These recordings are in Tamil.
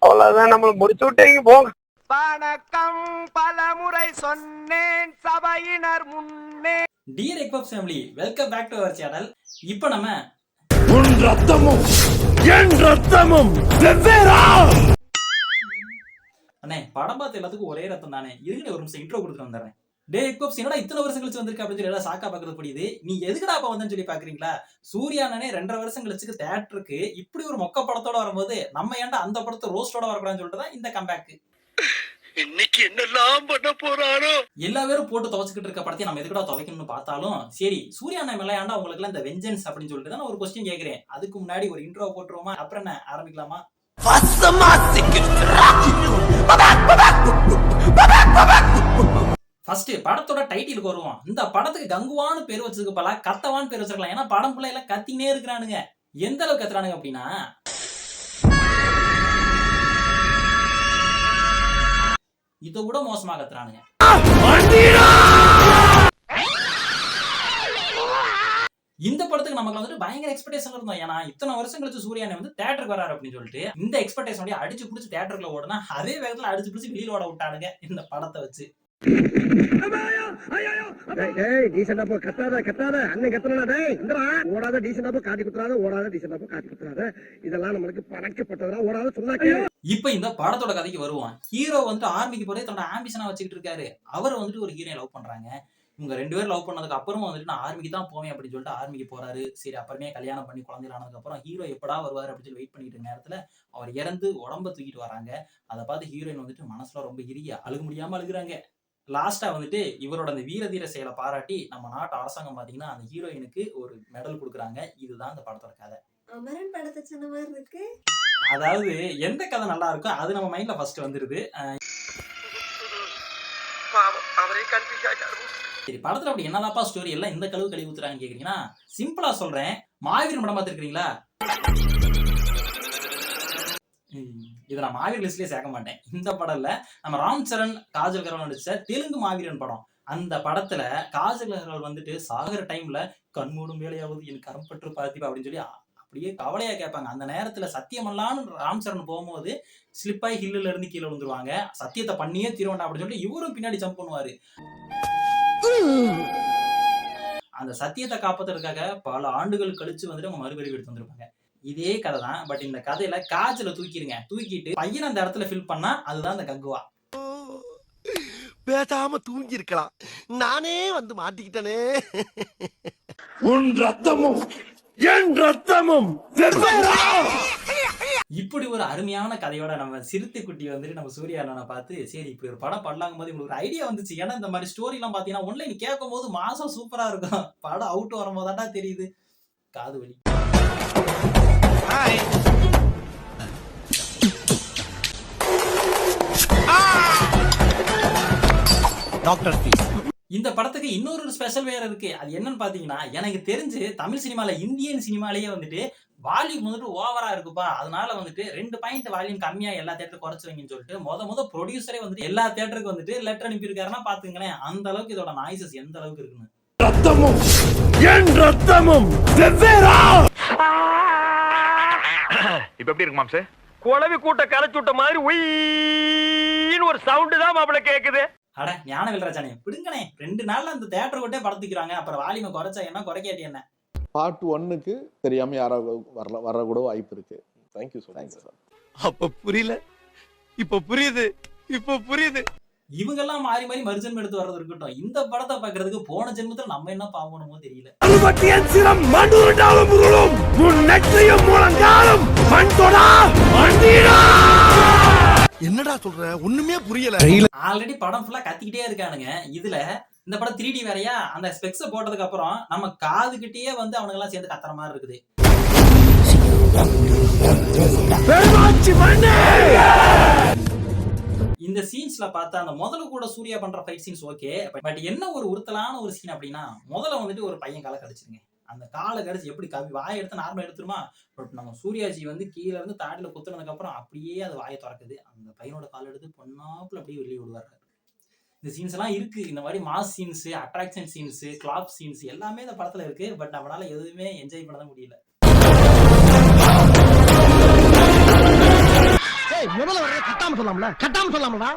அவ்வளவுதான், நம்மள முடிச்சு விட்டீங்க போங்க. வணக்கம் பலமுறை சொன்னேன் சபையினர் முன்னே. டியர் எக்பப் family, welcome back to our channel. இப்போ நம்ம உன் ரத்தமும் என் ரத்தமும் வெவ்வேறா? அண்ணே, படம் பார்த்து எல்லாத்துக்கும் ஒரே ரத்தம் தானே. இதுக்கு ஒரு நிமிஷம் இன்ட்ரோ கொடுத்துட்டு வந்துடுறேன். டே எக்பப்ஸ், என்னடா இத்தனை வருஷம் கழிச்சு வந்திருக்கு அப்படின்னு சொல்லி எல்லாம் சாக்கா பாக்குறது புரியுது. நீ எதுக்குடா அப்ப வந்தேன்னு சொல்லி பாக்குறீங்களா? சூர்யானே 2.5 வருஷம் கழிச்சுக்கு தேட்டருக்கு இப்படி ஒரு மொக்க படத்தோட வரும்போது நம்ம ஏன்டா அந்த படத்தை ரோஸ்டோட வரக்கூடாதுன்னு சொல்லிட்டு தான் இந்த கம்பேக். இன்னைக்கு என்னெல்லாம் பண்ண போறாரோ. எல்லா பேரும் போட்டு துவச்சிக்கிட்டு இருக்க படத்தை நம்ம எதுக்கடா துவைக்கணும்னு பார்த்தாலும் சரி, சூர்யா அண்ணன் மேல ஏன்டா உங்களுக்கு எல்லாம் இந்த வெஞ்சன்ஸ் அப்படின்னு சொல்லிட்டு தான் ஒரு கொஸ்டின் கேட்கிறேன். அதுக்கு முன்னாடி ஒரு இன்ட்ரோ போட்டுருவோமா? அப்புறம் என்ன ஆரம்பிக்கலாமா? ஃபர்ஸ்ட் படத்தோட டைட்டிலுக்கு வருவோம். இந்த படத்துக்கு கங்குவான்னு பேர் வச்சதுக்கு பல கத்தவான்னு பேர் வச்சிருக்கலாம். ஏன்னா படம் ஃபுல்லா எல்லாம் கத்தினே இருக்கிறானுங்க. எந்த அளவுக்கு கத்துறானுங்க அப்படின்னா, இதை விட மோசமா கத்துறானுங்க. இந்த படத்துக்கு நமக்கு வந்துட்டு பயங்கர எக்ஸ்பெக்டேஷன் இருந்தோம். ஏன்னா இத்தனை வருஷம் கழிச்சு சூர்யானே வந்து தேட்டருக்கு வராரு அப்படின்னு சொல்லிட்டு இந்த எக்ஸ்பெக்டேஷன் அடிச்சு பிடிச்சி தேட்டருக்குள்ள ஓடுனா அதே வேகத்துல அடிச்சு பிடிச்சி வெளியில ஓட விட்டானுங்க இந்த படத்தை வச்சு. இப்ப இந்த படத்தோட கதைக்கு வருவோம். ஹீரோ வந்து ஆர்மிக்கு போறே தன்னோட ஆம்பிஷனா வச்சுக்கிட்டு இருக்காரு. அவர் வந்துட்டு ஒரு ஹீரோயை லவ் பண்றாங்க. இவங்க 2 பேரும் லவ் பண்ணதுக்கு அப்புறமா வந்துட்டு நான் ஆர்மிக்கு தான் போவேன் அப்படின்னு சொல்லிட்டு ஆர்மிக்கு போறாரு. சரி, அப்புறமே கல்யாணம் பண்ணி குழந்தைகள் ஆனதுக்கு அப்புறம் ஹீரோ எப்படா வருவாரு அப்படின்னு சொல்லி வெயிட் பண்ணிட்டு இருக்க நேரத்துல அவர் இறந்து உடம்ப தூக்கிட்டு வராங்க. அதை பார்த்து ஹீரோயின் வந்துட்டு மனசுல ரொம்ப இறுகியா அழுக முடியாம அழுகுறாங்க. லாஸ்டா வந்துட்டு இவரோட அந்த வீர தீர செயலை பாராட்டி நம்ம நாட்டு அரசாங்கம் பாத்தீங்கன்னா அந்த ஹீரோயினுக்கு ஒரு மெடல் கொடுக்குறாங்க. இதுதான் அந்த படத்தோட கதை. அமரன் படத்தை சொன்ன மாதிரி இருக்கு. அதாவது எந்த கதை நல்லா இருக்கோ அது நம்ம மைண்ட்ல ஃபர்ஸ்ட் வந்துருது. சரி, படத்துல அப்படி என்னதாப்பா ஸ்டோரி எல்லாம் இந்த கழுவி ஊத்துறாங்க கேக்குறீங்கன்னா, சிம்பிளா சொல்றேன். மாவீரன் படம் பார்த்திருக்கீங்களா? இதை நான் மாவீர் லிஸ்ட்லயே சேர்க்க மாட்டேன். இந்த படம் இல்ல, நம்ம ராம் சரண் காஜல் அகர்வால் நடிச்ச தெலுங்கு மாவீரன் படம். அந்த படத்துல காஜல் அகர்வால் வந்துட்டு சாகர டைம்ல கண்மூடும் வேலையாவது எனக்கு கரம்பற்று பார்த்திப்பா அப்படின்னு சொல்லி அப்படியே கவலையா கேட்பாங்க. அந்த நேரத்துல சத்தியமல்லான்னு ராம் சரண் போகும்போது ஸ்லிப்பாய் ஹில்லுல இருந்து கீழே விழுந்துருவாங்க. சத்தியத்தை பண்ணியே தீர்வேண்டா அப்படின்னு சொல்லிட்டு இவரும் பின்னாடி ஜம்ப் பண்ணுவாரு. அந்த சத்தியத்தை காப்பாத்துறதுக்காக பல ஆண்டுகள் கழிச்சு வந்துட்டு அவங்க மறுபடியும் எடுத்து வந்திருப்பாங்க. இதே கதை தான். பட் இந்த கதையில காஜல தூக்கிட்டு பையன் அந்த இடத்துல ஃபில் பண்ணா அதுதான் அந்த கங்குவா. பேசாம தூங்கி இருக்கலாம், நானே வந்து மாட்டிக்கிட்டனே. உன் ரத்தமும் என் ரத்தமும் வெவ்வேறா? இப்படி ஒரு அருமையான கதையோட நம்ம சிறுத்தை குட்டி வந்துட்டு நம்ம சூர்யா அண்ணனை பார்த்து சரி இப்படி ஒரு படம் பண்ணலாங்கும் போது உங்களுக்கு ஒரு ஐடியா வந்துச்சு. ஏன்னா இந்த மாதிரி ஸ்டோரி எல்லாம் பாத்தீங்கன்னா ஒன்லைன் கேட்கும் போது மாசம் சூப்பரா இருக்கும். படம் அவுட் வரும்போதாண்டா தெரியுது காது வலி. இந்த படத்துக்கு இன்னொரு ஸ்பெஷல் வேற இருக்கு. அது என்னன்னு பாத்தீங்கன்னா, எனக்கு தெரிஞ்சு தமிழ் சினிமால இந்தியன் சினிமாலேயே வந்துட்டு வால்யூம் வந்துட்டு ஓவரா இருக்குப்பா, அதனால வந்துட்டு 2 பாயிண்ட் வால்யூம் கம்மியா எல்லா தேட்டருக்கு குறைச்சு வைங்கன்னு சொல்லிட்டு முத ப்ரொடியூசரே வந்துட்டு எல்லா தேட்டருக்கு வந்துட்டு லெட்டர் அனுப்பி இருக்காருன்னா பாத்துங்களேன் அந்த அளவுக்கு இதோட நாய்ஸஸ் எந்த அளவுக்கு இருக்குன்னு. ரத்தமும் என் ரத்தமும் வெவ்வேறா? இப்ப எப்படி இருக்கு மாம்சே? குளவி கூட்ட கரைச்சு விட்ட மாதிரி உயின்னு ஒரு சவுண்ட் தான் மாப்பிள்ள கேக்குது. அட ஞான வெல்ராஜானே விடுங்கனே, 2 நாள்ல அந்த தேட்டர் விட்டே படத்துக்கிறாங்க. அப்புறம் வால்யூமை குறைச்சா என்ன, குறைக்காட்டி என்ன? பார்ட் 1க்கு தெரியாம யாராவது வர கூட வாய்ப்பு இருக்கு. Thank you sir. அப்ப புரியல, இப்ப புரியுது, இப்ப புரியுது. இவங்க எல்லாம் மாறி மறுஜென்மம் எடுத்து வர்றது இருக்கட்டும், இந்த படத்தை பாக்குறதுக்கு போன ஜென்மத்துல நம்ம என்ன பாவணுமோ தெரியல. என்னடா சொல்ற, ஒண்ணுமே புரியல. ஆல்ரெடி படம் ஃபுல்லா கத்திக்கிட்டே இருக்கானுங்க. இதுல இந்த படம் 3D வேறையா, அந்த ஸ்பெக்ஸ் போட்டதுக்கு அப்புறம் நம்ம காது கிட்டயே வந்து அவனுங்க எல்லாம் சேர்ந்து கத்துற மாதிரி இருக்குது. இந்த சீன்ஸ்ல பார்த்தா அந்த முதல்ல கூட சூர்யா பண்ற ஃபைட் சீன்ஸ் ஓகே. பட் என்ன ஒரு உறுத்தலான ஒரு சீன் அப்படின்னா, முதல்ல வந்துட்டு ஒரு பையன் காலை கடிச்சிருங்க. அந்த காலை கடிச்சு எப்படி வாயை எடுத்து நார்மலா எடுத்துருமா, பட் நம்ம சூர்யாஜி வந்து கீழே இருந்து தாடியில குத்துனதுக்கு அப்புறம் அப்படியே அது வாயை திறக்குது. அந்த பையனோட கால் எடுத்து பொண்ணாப்புல அப்படியே வெளியே விடுவாரு. இந்த சீன்ஸ் எல்லாம் இருக்கு. இந்த மாதிரி mass scenes, attraction scenes, clap scenes எல்லாமே இந்த படத்துல இருக்கு. பட் நம்மளால எதுவுமே என்ஜாய் பண்ண முடியல. முதல்ல வர கட்டாம சொல்லாமடா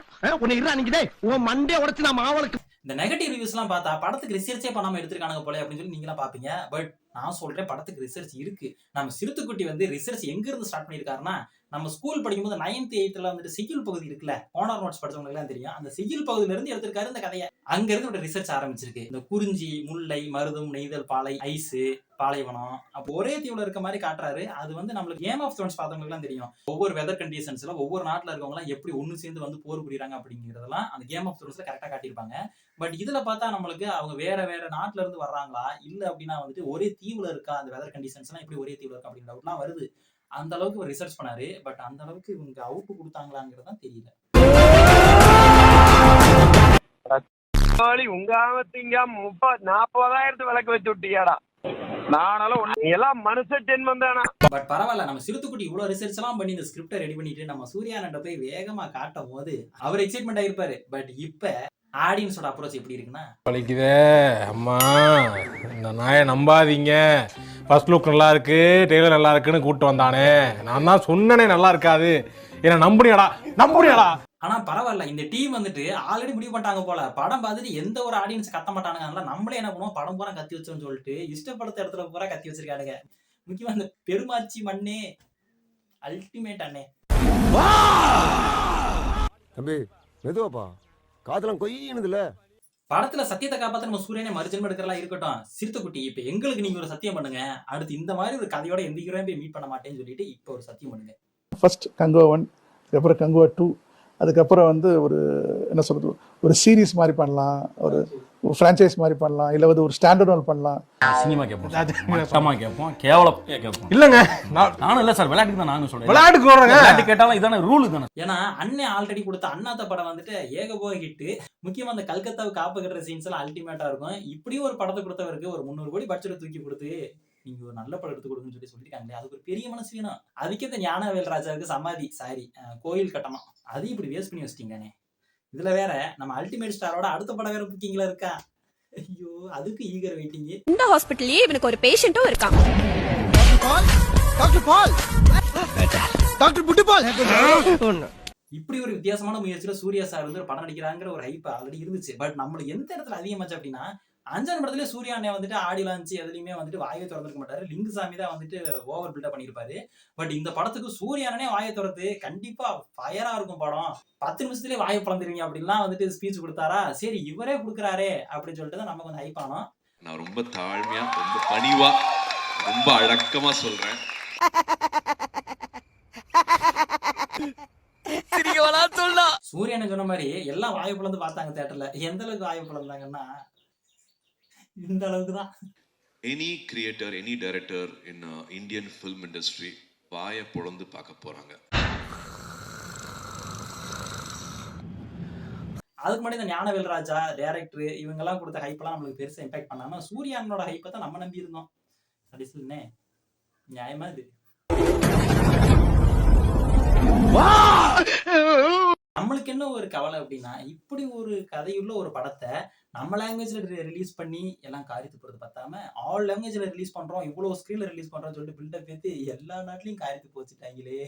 உன்னை இருடா நிக்கிட்டே உன் மண்டைய உடைச்சு நான் மாவளுக்கு. இந்த நெகட்டிவ் ரிவ்யூஸ் எல்லாம் பார்த்தா படத்துக்கு ரிசர்ச்சே பண்ணாம எடுத்திருக்கானுங்க போல அப்படின்னு சொல்லி நீங்களா பாப்பீங்க. பட் நான் சொல்றேன், படத்துக்கு ரிசர்ச் இருக்கு. நம்ம சிறுத்தைக்குட்டி வந்து ரிசர்ச் எங்க இருந்து ஸ்டார்ட் பண்ணிருக்காருன்னா, நம்ம ஸ்கூல் படிக்கும்போது 9th 8th வந்துட்டு சிகில் பகுதி இருக்குல்ல, ஓனர் நோட்ஸ் படிச்சவங்களுக்கு எல்லாம் தெரியும். அந்த சிகில் பகுதியில இருந்து எடுத்திருக்காரு இந்த கதையை. அங்க இருந்து ஒரு ரிசர்ச் ஆரம்பிச்சிருக்கு. இந்த குறிஞ்சி, முல்லை, மருதம், நெய்தல், பாலை, ஐஸ், பாலைவனம், அப்போ ஒரே தீவுல இருக்க மாதிரி காட்டுறாரு. அது வந்து நம்மளுக்கு கேம் ஆஃப் த்ரோன்ஸ் பார்த்தவங்களுக்கு எல்லாம் தெரியும். ஒவ்வொரு வெதர் கண்டிஷன்ஸ்ல ஒவ்வொரு நாட்டுல இருக்கவங்க எல்லாம் எப்படி ஒண்ணு சேர்ந்து வந்து போர் புரியுறாங்க அப்படிங்கறதெல்லாம் அந்த கேம் ஆஃப் த்ரோன்ஸ்ல கரெக்டா காட்டியிருப்பாங்க. பட் இதுல பார்த்தா நம்மளுக்கு அவங்க வேற வேற நாட்டுல இருந்து வர்றாங்களா இல்ல அப்படின்னா வந்துட்டு ஒரே தீவுல இருக்கா, அந்த வெதர் கண்டிஷன்ஸ் எல்லாம் எப்படி ஒரே தீவுல இருக்கா அப்படிங்கிற டவுட்லாம் வருது. அந்த அளவுக்கு ஒரு ரிசர்ச் பண்ணாரு. பட் அந்த அளவுக்கு இவங்க அவுட் கொடுத்தாங்களாங்கிறது தான் தெரியல. உங்க ஆமத்திங்க 40,000 விளக்கு வச்சு விட்டியாடா. நானாலும் எல்லாம் மனுஷ ஜென்மம் தானா. பட் பரவாயில்ல, நம்ம சிறுத்தைக்குட்டி இவ்வளவு ரிசர்ச் எல்லாம் பண்ணி இந்த ஸ்கிரிப்டை ரெடி பண்ணிட்டு நம்ம சூர்யானண்ட போய் வேகமா காட்டும் போது அவர் எக்ஸைட்மெண்ட் ஆயிருப்பாரு. பட் இப்ப ஆடியன்ஸோட அப்ரோச் எப்படி இருக்குன்னா, பழிக்குதே அம்மா, இந்த நாயை நம்பாதீங்க, ஃபர்ஸ்ட் லுக் நல்லா இருக்கு, டெய்லர் நல்லா இருக்குன்னு கூப்பிட்டு வந்தானே, நான் தான் சொன்னனே நல்லா இருக்காது, என்ன நம்புறியாடா. ஆனா பரவாயில்ல, இந்த டீம் வந்துட்டு ஆல்ரெடி முடிவு பண்ணிட்டாங்க போல. படம் பார்த்துட்டு எந்த ஒரு ஆடியன்ஸ் கத்த மாட்டானுங்க. அதனால நம்மளே என்ன பண்ணுவோம், படம் பூரா கத்தி வச்சோம்னு சொல்லிட்டு இஷ்டப்படுத்த இடத்துல பூரா கத்தி வச்சிருக்கானுங்க. முக்கியமா இந்த பெருமாச்சி மண்ணே அல்டிமேட் அண்ணே. தம்பி மெதுவாப்பா, காதெல்லாம் கொய்யினுதுல. படத்துல சத்தியத்தை காப்பாத்த நம்ம சூரியனை மறுஜென்மம் எடுக்கிறலாம் இருக்கட்டும். சிறுத்தைக்குட்டி இப்ப எங்களுக்கு நீங்க ஒரு சத்தியம் பண்ணுங்க, அடுத்து இந்த மாதிரி ஒரு கதையோட எந்த ஹீரோயும் போய் மீட் பண்ண மாட்டேன்னு சொல்லிட்டு இப்ப ஒரு சத்தியம் பண்ணுங்க. ஃபர்ஸ்ட் கங்குவா 1, அதுக்கப்புறம் கங்குவா 2, அதுக்கப்புறம் வந்து ஒரு என்ன சொல்றது, ஒரு சீரீஸ் மாதிரி பண்ணலாம், ஒரு ஃப்ரான்ச்சைஸ் மாதிரி பண்ணலாம், இல்லை வந்து ஒரு ஸ்டாண்டர்ட் ஒன் பண்ணலாம். சினிமா கேட்போம், கேவலம் கேட்போம். இல்லங்க, நானும் இல்ல சார், விளையாட்டுக்கு தான் நானும் சொல்றேன். விளையாட்டு கேட்டாலும் இதான ரூல் தானே. ஏன்னா அண்ணன் ஆல்ரெடி கொடுத்த அண்ணாத்த படம் வந்துட்டு ஏகபோக ஹிட்டு. முக்கியமா அந்த கல்கத்தாவை காப்பு கட்டுற சீன்ஸ் எல்லாம் அல்டிமேட்டா இருக்கும். இப்படியும் ஒரு படத்தை கொடுத்தவருக்கு ஒரு 300 கோடி பட்ஜெட் தூக்கி கொடுத்து நீங்க ஒரு நல்ல படம் எடுத்து கொடுங்கன்னு சொல்லியிருக்காங்களே, அதுக்கு ஒரு பெரிய மனசு வேணும். அதுக்கே இந்த ஞானவேல் ராஜாவுக்கு சமாதி கோயில் கட்டணும், அதையும் இப்படி வேஸ்ட் பண்ணி வச்சிட்டீங்கண்ணே. இதுல வேற நம்ம அல்டிமேட் ஸ்டாரோட அடுத்த படம் வேற புக்கிங்ல இருக்கா. ஐயோ, அதுக்கு ஈகர் வெயிட்டிங். இந்த ஹாஸ்பிடல்லயே இவனுக்கு ஒரு பேஷண்ட்டும் இருக்கான். டாக்டர் புட்டுபால். இப்படி ஒரு வித்தியாசமான முயற்சியில சூர்யா சார் வந்து ஒரு படம் நடிக்கிறாங்கிற ஒரு ஹைப் ஆல்ரெடி இருந்துச்சு. பட் நம்மளுக்கு எந்த இடத்துல அதிகமாச்சு அப்படின்னா, அஞ்சான் படத்துல சூர்யா அண்ணே வந்துட்டு ஆடி லான்ச்சு எதுலையுமே வந்துட்டு வாயை திறந்துருக்க மாட்டாரு. லிங்குசாமி தான் வந்துட்டு ஓவர் பில்டப் பண்ணிருப்பாரு. பட் இந்த படத்துக்கு சூர்யா அண்ணனே வாயை திறந்து கண்டிப்பா ஃபயரா இருக்கும் படம், 10 நிமிஷத்துலேயே வாயை பிளந்துருவீங்க அப்படின்லாம் வந்துட்டு ஸ்பீச் கொடுத்தாரா. சரி இவரே கொடுக்குறாரே அப்படின்னு சொல்லிட்டு தான் நமக்கு வந்து ஹைப் ஆனோம். நான் ரொம்ப தாழ்மையா, ரொம்ப பணிவா, ரொம்ப அடக்கமா சொல்றேன். சூரியன் சொன்ன மாதிரி எல்லாம் வாயை பிளந்து பார்த்தாங்க தியேட்டர்ல. எந்த அளவுக்கு வாயை பிளந்தாங்கன்னா இந்த அளவுக்கு தான். Any creator, any director in Indian film industry வாயை பொளந்து பார்க்க போறாங்க. அதுக்கு முன்னாடி இந்த ஞானவேல் ராஜா டைரக்டர் இவங்க எல்லாம் கொடுத்த ஹைப் எல்லாம் நம்மளுக்கு பெருசா இம்பாக்ட் பண்ணாம சூர்யானோட ஹைப்பை தான் நம்ம நம்பி இருந்தோம். கடைசியில்னே நியாயமா இது. நம்மளுக்கு என்ன ஒரு கவலை அப்படின்னா, இப்படி ஒரு கதையுள்ள ஒரு படத்தை நம்ம லாங்குவேஜ்ல ரிலீஸ் பண்ணி எல்லாம் காரியத்து போறது பார்த்தாம ஆல் லாங்குவேஜ்ல ரிலீஸ் பண்றோம், இவ்வளவு ஸ்கிரீன்ல ரிலீஸ் பண்றோம்னு சொல்லிட்டு பில்டப் ஏத்தி எல்லா நாட்டிலையும் காரியத்து போச்சுட்டாங்களே.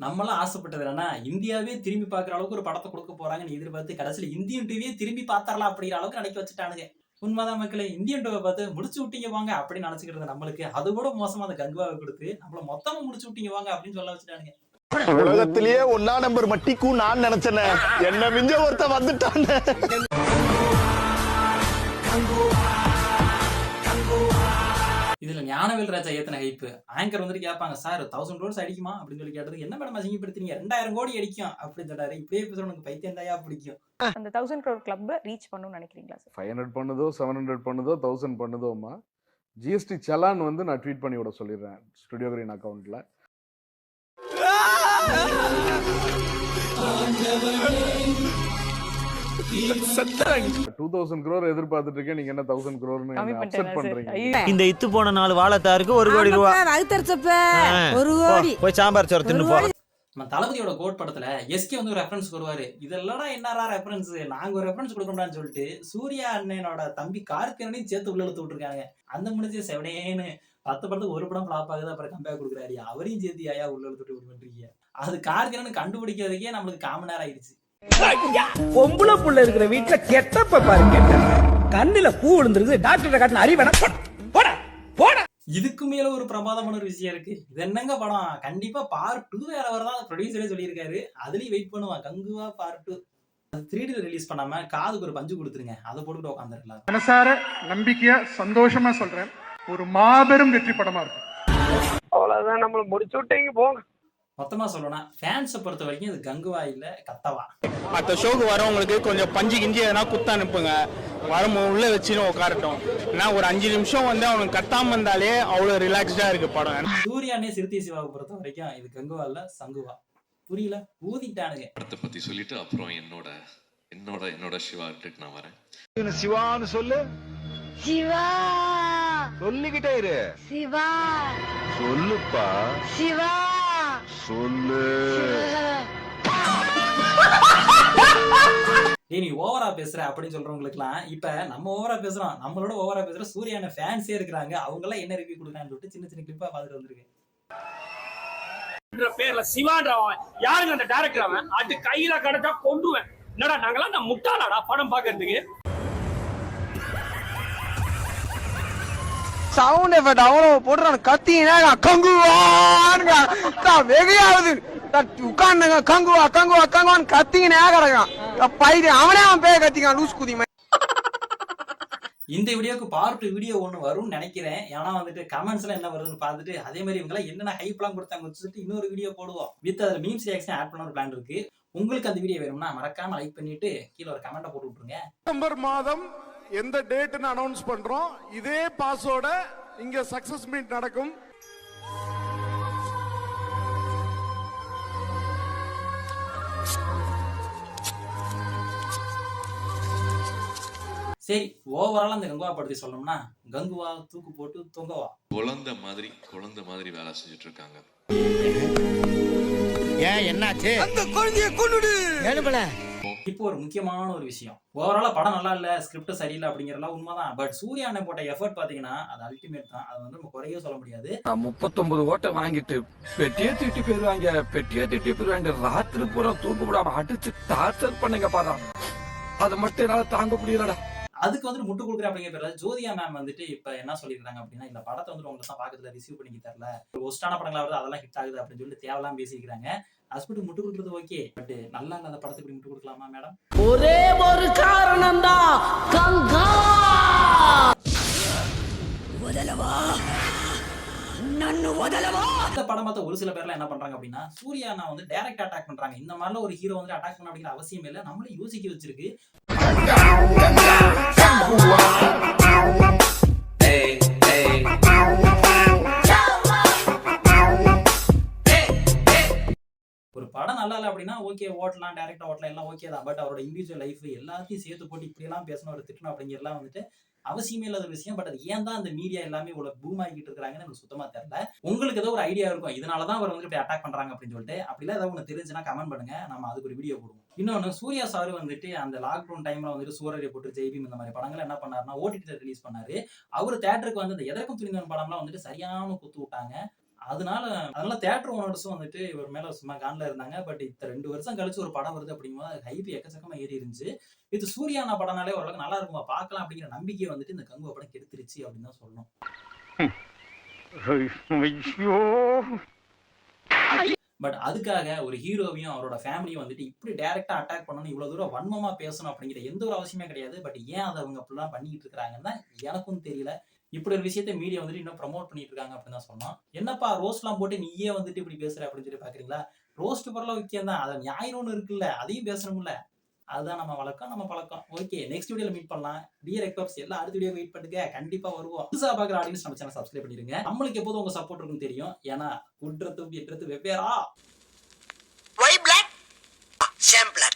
நம்மளாம் ஆசைப்பட்டது என்னன்னா, இந்தியாவே திரும்பி பார்க்குற அளவுக்கு ஒரு படத்தை கொடுக்க போறாங்கன்னு எதிர்பார்த்து கடைசியில் இந்தியன் டிவியே திரும்பி பார்த்தரலாம் அப்படிங்கிற அளவுக்கு நினைக்க வச்சுட்டானுங்க. உண்மைதான் மக்களே, இந்தியன் டிவியை பார்த்து முடிச்சு விட்டீங்க வாங்க அப்படின்னு நினைச்சுக்கிறது நம்மளுக்கு. அது கூட மோசமா அந்த கங்குவாவை கொடுத்து நம்மள மொத்தமா முடிச்சு விட்டீங்க வாங்க அப்படின்னு சொல்ல வச்சுட்டானுங்க. உலகத்திலேயே 1ஆம் நம்பர் மட்டிக்கும் நான் நினைச்சேன், என்ன மிஞ்ச ஒருத்த வந்துட்டான். இதுல ஞானவேல் ராஜா ஏத்தன ஹைப். ஆங்கர் வந்துட்டு கேட்பாங்க, சார் 1000 crores அடிக்குமா அப்படின்னு சொல்லி கேட்டதுக்கு, என்ன மேடம் அசிங்கப்படுத்துறீங்க, 2000 கோடி அடிக்கும் அப்படின்னு சொன்னாரு. இப்படியே பேசுறவனுக்கு பைத்தியம் தாயா பிடிக்கும். அந்த 1000 crore கிளப் ரீச் பண்ணணும்னு நினைக்கிறீங்களா சார்? 500 பண்ணுதோ 700 பண்ணுதோ 1000 பண்ணுதோமா, ஜிஎஸ்டி சலான் வந்து நான் ட்வீட் பண்ணி விட சொல்லிடுறேன் ஸ்டுடியோ கிரீன் அக்கௌண்ட்ல. 2000 crore எதிர்பார்த்துட்டு இருக்கேன், நீங்க என்ன 1000 crore அப்செட் பண்றீங்க? இந்த இத்து போன 4 வாழைத்தாருக்கு 1 கோடி ரூபாய். வகுத்தரிச்சப்ப 1 கோடி போய் சாம்பார் சோறு தின்னு போ. நம்ம தளபதியோட கோட் படத்துல எஸ்கே வந்து ஒரு ரெஃபரன்ஸ் வருவாரு. இதெல்லாம் என்னடா ரெஃபரன்ஸ், நாங்க ஒரு ரெஃபரன்ஸ் கொடுக்கணும்னு சொல்லிட்டு சூர்யா அண்ணனோட தம்பி கார்த்திகனையும் சேர்த்து உள்ள இழுத்து விட்டுருக்காங்க. அந்த முடிஞ்சு செவனேன்னு 10 படத்துக்கு ஒரு படம் ஃபிளாப் ஆகுது, அப்புறம் கம்பேக் கொடுக்குறாரு. அவரையும் சேர்த்து ஐயா உள்ள இழுத்துட்டு பண்றீங்க. அது கார்த்திகனு கண்டுபிடிக்கிறதுக்கே நம்மளுக்கு காமன் நேரம் ஆயிடுச்சு. பொம்பளை புள்ள இருக்கிற வீட்டுல கெட்டப்ப பாரு, கெட்ட கண்ணுல பூ விழுந்துருது, டாக்டர் காட்டின அறிவன போட போட. இதுக்கு மேல ஒரு பிரமாதமான ஒரு விஷயம் இருக்கு. இது என்னங்க படம், கண்டிப்பா பார்ட் 2 வேற வரதான் ப்ரொடியூசரே சொல்லியிருக்காரு. அதுலயும் வெயிட் பண்ணுவான். கங்குவா பார்ட் 2 அது 3D ரிலீஸ் பண்ணாம காதுக்கு ஒரு பஞ்சு கொடுத்துருங்க, அதை போட்டுட்டு உட்காந்துருக்கலாம். மனசார நம்பிக்கையா சந்தோஷமா சொல்றேன், ஒரு மாபெரும் வெற்றி படமா இருக்கும். அவ்வளவுதான், நம்மள முடிச்சு விட்டீங்க போங்க. மொத்தமா சொல்லணும்னா ஃபேன்ஸை பொறுத்த வரைக்கும் இது கங்குவா இல்ல கத்தவா. மற்ற ஷோக்கு வரவங்களுக்கு கொஞ்சம் பஞ்சு கிஞ்சி எதனா குத்த அனுப்புங்க, வரும் உள்ள வச்சுன்னு உட்காரட்டும். ஏன்னா ஒரு 5 நிமிஷம் வந்து அவனுக்கு கத்தாம இருந்தாலே அவ்வளவு ரிலாக்ஸ்டா இருக்கு படம். சூர்யானே சிறுத்தை சிவாவை பொறுத்த வரைக்கும் இது கங்குவா இல்ல சங்குவா. புரியல, ஊதிட்டானுங்க. படத்தை பத்தி சொல்லிட்டு அப்புறம் என்னோட என்னோட என்னோட சிவா நான் வரேன். சிவான்னு சொல்லு. சிவா சொல்லிக்கிட்டே இரு. சிவா சொல்லுப்பா. சிவா சொல்லு. நீ ஓவரா பேசுற அப்படின்னு சொல்றவங்களுக்குலாம் இப்ப நம்ம ஓவரா பேசுறோம், நம்மளோட ஓவரா பேசுற சூர்யான ஃபேன்ஸே இருக்கிறாங்க. அவங்க எல்லாம் என்ன ரிவ்யூ கொடுக்குறான்னு சொல்லிட்டு சின்ன சின்ன கிளிப்பா பாத்துட்டு வந்திருக்கேன். பேர்ல சிவான்றவன் யாருங்க அந்த டைரக்டர்? அவன் அது கையில கிடைச்சா கொண்டுவேன். என்னடா நாங்களாம் அந்த முட்டாளாடா படம் பாக்குறதுக்கு? சவுண்ட் எஃபெக்ட் அவ்வளவு போடுறான், கத்தினா கங்குவான்னு வெகையாவது உட்காந்துங்க, கங்குவா கங்குவா கங்குவான்னு கத்திங்கனே கிடக்கான். பைது அவனே அவன் பேய கத்திக்கான் லூஸ் குதி. இந்த வீடியோக்கு பார்ட் 2 வீடியோ ஒன்று வரும்னு நினைக்கிறேன். ஏன்னா வந்துட்டு கமெண்ட்ஸ் எல்லாம் என்ன வருதுன்னு பார்த்துட்டு அதே மாதிரி இவங்க எல்லாம் என்னென்ன ஹைப்லாம் கொடுத்தாங்க வச்சுட்டு இன்னொரு வீடியோ போடுவோம். வித் அதில் மீம்ஸ் ரியாக்ஷன் ஆட் பண்ண ஒரு பிளான் இருக்கு. உங்களுக்கு அந்த வீடியோ வேணும்னா மறக்காம லைக் பண்ணிட்டு கீழே ஒரு கமெண்ட்டை போட்டு விட்டுருங்க. டிசம்பர் மாதம் எந்த டேட்னு அனௌன்ஸ் பண்றோம். இதே பாஸோட இங்க சக்சஸ் மீட் நடக்கும். சரி, ஓவரால் அந்த கங்குவா படுத்தி சொல்லணும்னா கங்குவா தூக்கு போட்டு தொங்கவா குழந்தை மாதிரி வேலை செஞ்சுட்டு இருக்காங்க. ஏன் என்னாச்சு? அந்த குழந்தையை கொன்னுடு. ஏனுபல இப்போ ஒரு முக்கியமான ஒரு விஷயம், ஓவராலா படம் நல்லா இல்ல, ஸ்கிரிப்ட் சரியில்லை அப்படிங்கறதெல்லாம் உண்மைதான். பட் சூர்யா அண்ணன் போட்ட எஃபர்ட் பாத்தீங்கன்னா அது அல்டிமேட் தான். அது வந்து நம்ம குறைய சொல்ல முடியாது. 39 ஓட்டை வாங்கிட்டு பெட்டியே திட்டி போயிருவாங்க. ராத்திரி பூரா தூக்கு விடாம அடிச்சு டார்ச்சர் பண்ணுங்க பாரு. அதை மட்டும் என்னால தாங்க முடியலடா. அதுக்கு வந்து முட்டு கொடுக்குற அப்படிங்கிற பேர்ல ஜோதியா மேம் வந்துட்டு இப்ப என்ன சொல்லிருக்காங்க அப்படின்னா, இந்த படத்தை வந்து உங்களுக்கு தான் பாக்கத்துல ரிசீவ் பண்ணி தரல, ஒஸ்டான படங்களா வருது அதெல்லாம் ஹிட் ஆகுது அப்படின்னு சொல்லி தேவையெல்லாம் பேசிக்கிறாங்க. ஹஸ்பண்ட் முட்டு கொடுக்குறது ஓகே, பட் நல்லா இல்லாத படத்துக்கு முட்டு கொடுக்கலாமா மேடம்? ஒரே ஒரு காரணம் தான் கங்கா. வதலவா நன்னு வதலவா. இந்த படம் பார்த்த ஒரு சில பேர்லாம் என்ன பண்றாங்க அப்படின்னா, சூர்யா நான் வந்து டைரக்ட் அட்டாக் பண்றாங்க. இந்த மாதிரிலாம் ஒரு ஹீரோ வந்து அட்டாக் பண்ண அப்படிங்கிற அவசியம் இல்லை, நம்மளே யோசிக்க வச்சிருக்கு. ஒரு படம் நல்லா இல்லை அப்படின்னா ஓகே ஓட்டலாம், டைரக்டா ஓட்டலாம், எல்லாம் ஓகே தான். பட் அவரோட இண்டிவிஜுவல் லைஃப் எல்லாத்தையும் சேர்த்து போட்டு இப்படி எல்லாம் பேசணும், ஒரு திட்டணும் அப்படிங்கிறலாம் வந்துட்டு அவசியமே இல்லாத விஷயம். பட் அது ஏன் தான் அந்த மீடியா எல்லாமே இவ்வளவு பூம் ஆகிட்டு இருக்காங்கன்னு எனக்கு சுத்தமா தெரியல. உங்களுக்கு ஏதோ ஒரு ஐடியா இருக்கும், இதனாலதான் அவர் வந்து இப்படி அட்டாக் பண்றாங்க அப்படின்னு சொல்லிட்டு. அப்படிலாம் ஏதாவது ஒன்று தெரிஞ்சுன்னா கமெண்ட் பண்ணுங்க, நம்ம அதுக்கு ஒரு வீடியோ போடுவோம். இன்னொன்னு, சூர்யா சார் வந்துட்டு அந்த லாக்டவுன் டைம்ல வந்துட்டு சூரரை போட்டு ஜெய்பீம் இந்த மாதிரி படங்கள் என்ன பண்ணாருன்னா ஓடிடி ரிலீஸ் பண்ணாரு. அவர் தியேட்டருக்கு வந்து இந்த எதற்கும் துணிந்தவன் படம்லாம் வந்துட்டு சரியான குத்து விட்டாங்க. அதனால தியேட்டர் ஓனர்ஸும் வந்துட்டு இவர் மேல சும்மா கான்ல இருந்தாங்க. பட் இத்த 2 வருஷம் கழிச்சு ஒரு படம் வருது அப்படிங்கும்போது ஹைப் எக்கச்சக்கமா ஏறி இருந்துச்சு. இது சூர்யானா படம்னாலே ஓரளவுக்கு நல்லா இருக்குமா பார்க்கலாம் அப்படிங்கிற நம்பிக்கையை வந்துட்டு இந்த கங்குவா படம் கெடுத்துருச்சு அப்படின்னு தான் சொல்லணும். பட் அதுக்காக ஒரு ஹீரோவையும் அவரோட ஃபேமிலியும் வந்துட்டு இப்படி டைரக்டா அட்டாக் பண்ணணும், இவ்வளவு தூரம் வன்மமா பேசணும் அப்படிங்கிற எந்த ஒரு அவசியமே கிடையாது. பட் ஏன் அதை அவங்க அப்படிலாம் பண்ணிட்டு இருக்காங்கன்னு தான் எனக்கும் தெரியல. இப்படி ஒரு விஷயத்த மீடியா வந்துட்டு இன்னும் ப்ரமோட் பண்ணிட்டு இருக்காங்க அப்படின்னு தான் சொன்னோம். என்னப்பா ரோஸ்ட்லாம் போட்டு நீயே வந்துட்டு இப்படி பேசுற அப்படின்னு சொல்லி பாக்குறீங்களா? ரோஸ்ட் பொருளாக விற்கம் தான், அதை ஞாயிறு ஒன்று இருக்குல்ல, அதையும் பேசணும்ல. அதுதான் நம்ம வழக்கம், நம்ம பழக்கம். ஓகே, நெக்ஸ்ட் வீடியோல மீட் பண்ணலாம். டியர் எக்டர்ஸ் எல்லாம் அடுத்த வீடியோ வெயிட் பண்ணுங்க, கண்டிப்பா வருவோம். புதுசா பாக்குற ஆடியன்ஸ் நம்ம சேனல் சப்ஸ்கிரைப் பண்ணிருங்க. நம்மளுக்கு எப்போதும் உங்க சப்போர்ட் இருக்குன்னு தெரியும், ஏன்னா குட்ரத்து எட்ரத்து வெவ்வேறா. ஒய் பிளாக் சாம்பிளர்